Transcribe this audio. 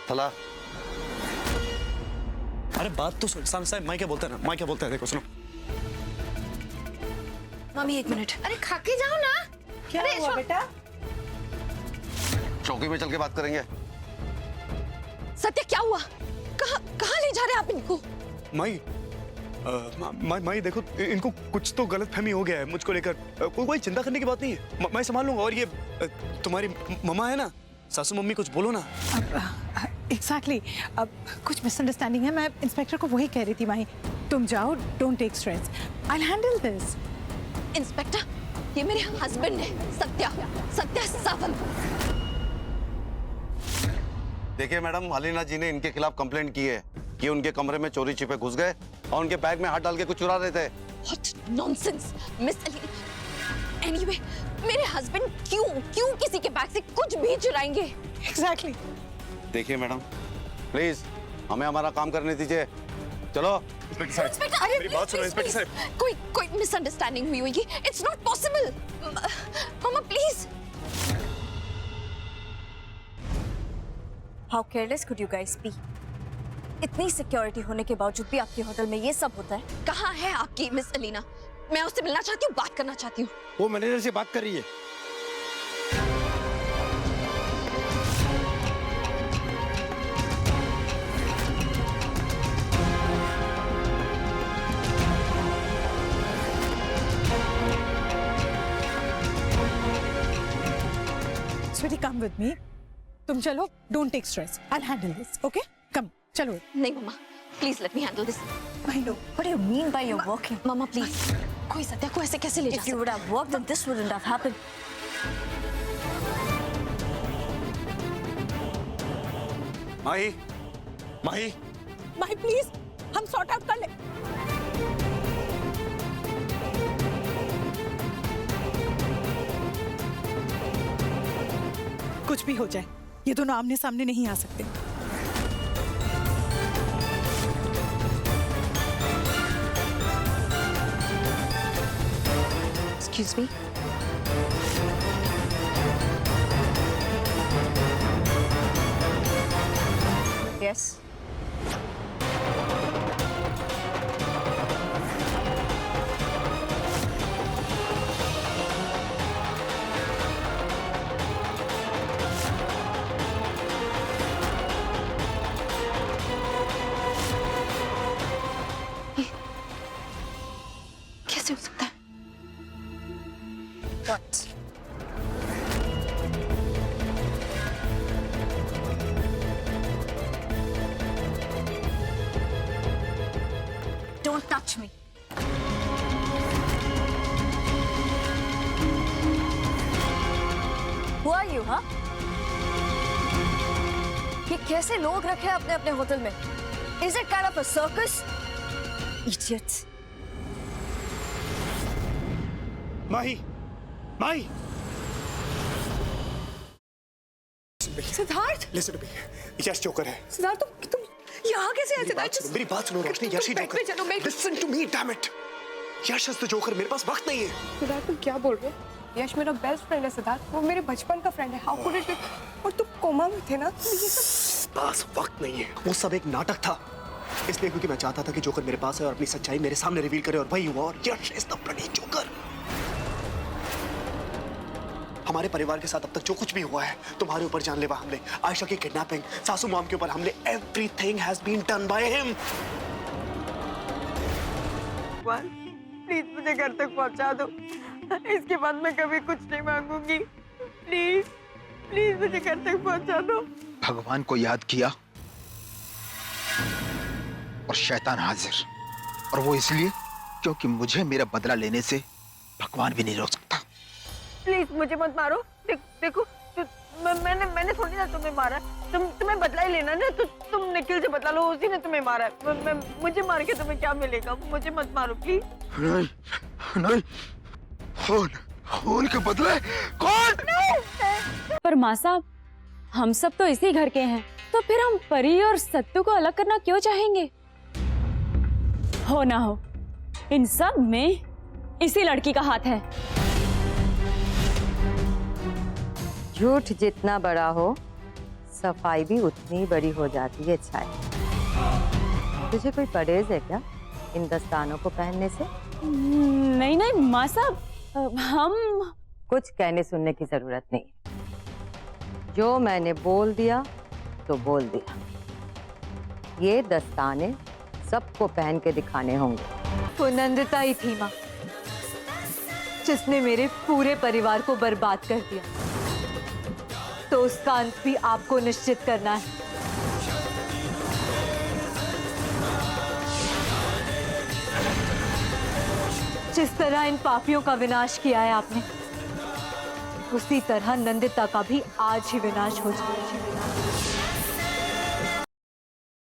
थला। अरे बात तो सुन साहब, मैं क्या बोलता है ना, मैं क्या बोलता है देखो सुनो। Mummy 1 minute. अरे खा के जाओ ना। क्या हुआ बेटा? चौकी में चल के बात करेंगे। सत्य क्या हुआ? कहाँ ले जा रहे हैं आप इनको? माई देखो, इनको कुछ तो गलतफहमी हो गया है मुझको लेकर। कोई चिंता करने की बात नहीं है, मैं संभाल लूंगा। और ये तुम्हारी मम्मा है ना, सासू मम्मी, कुछ बोलो ना। एग्जैक्टली अब कुछ मिसअंडरस्टैंडिंग है, मैं इंस्पेक्टर को वही कह रही थी। माही तुम जाओ, don't take stress, I will handle this. Inspector, ये मेरे हस्बैंड है सत्या सावंत। देखिए मैडम, अलीना जी ने इनके खिलाफ कंप्लेंट की है कि उनके कमरे में चोरी छिपे घुस गए और उनके बैग में हाथ डाल के कुछ चुरा रहे थे। What nonsense, miss Ali. Anyway, मेरे हस्बैंड क्यों किसी के बैग से कुछ भी चुराएंगे? एग्जैक्टली। देखिए मैडम, प्लीज हमें हमारा काम करने दीजिए। चलो। इंस्पेक्टर, अरे मेरी बात सुनो इंस्पेक्टर साहब। कोई मिसअंडरस्टैंडिंग हुई होगी। It's not possible. Mama please. How careless could you guys be? इतनी सिक्योरिटी होने के बावजूद भी आपके होटल में ये सब होता है? कहाँ है आपकी मिस अलीना? मैं उससे मिलना चाहती हूँ, बात करना चाहती हूँ। वो मैनेजर से बात कर रही है। स्वीटी कम विद मी, तुम चलो, don't take stress, I will handle this, okay? Come चलो। नहीं mamma, please let me handle this. I know. What do you mean by you're working? Mamma please, कोई सत्या को ऐसे कैसे ले जा If you would have worked, then this wouldn't have happened. Mahi Mahi please, हम sort out कर ले। कुछ भी हो जाए, ये दोनों आमने सामने नहीं आ सकते। Excuse me. Yes. कैसे हो सकता है? What? Don't touch me. Who are you, huh? ये कैसे लोग रखे हैं अपने अपने होटल में? Is it kind of a circus? Idiots. Mahi Siddharth, listen to me, Yash joker है। सिद्धार्थ तुम यहाँ कैसे आए? सिद्धार्थ मेरी बात सुनो रोशनी, यश ही जोकर। चलो, मैं listen to me, damn it. Yash is the joker, मेरे पास वक्त नहीं है। सिद्धार्थ तुम क्या बोल रहे हो? यश मेरा बेस्ट फ्रेंड है सिद्धार्थ, वो मेरे बचपन का फ्रेंड है। How could it be? और तुम कोमा में थे ना, तो ये सब पास वक्त नहीं है। वो सब एक नाटक था, इसलिए क्योंकि मैं चाहता था कि जोकर मेरे पास है और अपनी सच्चाई मेरे सामने रिवील करे, और वही हुआ। और यश इज द ब्लडी जोकर। हमारे परिवार के साथ अब तक जो कुछ भी हुआ है, तुम्हारे ऊपर जानलेवा हमले, आयशा की किडनैपिंग, सासू मॉम के ऊपर हमले, everything has been done by him. Please मुझे घर तक पहुंचा दो। इसके बाद मैं कभी कुछ नहीं मांगूंगी। प्लीज प्लीज मुझे घर तक पहुंचा दो। भगवान को याद किया और शैतान हाजिर, और वो इसलिए क्योंकि मुझे मेरा बदला लेने से भगवान भी नहीं रोक सकता। प्लीज मुझे मत मारो। देखो मैंने थोड़ी ना तुम्हें मारा। तुम्हें बदला ही लेना ना, तो तुम निखिल से बदला लो, उसी ने तुम्हें मारा है। मुझे मार के तुम्हें क्या मिलेगा? मुझे मत मारो प्लीज। नहीं, खून के बदले कौन? पर माँ साहब, हम सब तो इसी घर के हैं, तो फिर हम परी और सत्तू को अलग करना क्यों चाहेंगे? हो ना हो, इन सब में इसी लड़की का हाथ है। झूठ जितना बड़ा हो सफाई भी उतनी बड़ी हो जाती है छाया। तुझे कोई परहेज है क्या इन दस्तानों को पहनने से? नहीं नहीं माँ साहब, हम कुछ कहने सुनने की जरूरत नहीं। जो मैंने बोल दिया तो बोल दिया। ये दस्ताने सबको पहन के दिखाने होंगे। वो नंदिता ही थी माँ, जिसने मेरे पूरे परिवार को बर्बाद कर दिया। तो उसका अंत भी आपको निश्चित करना है। जिस तरह इन पापियों का विनाश किया है आपने, उसी तरह नंदिता का भी आज ही विनाश हो जाए।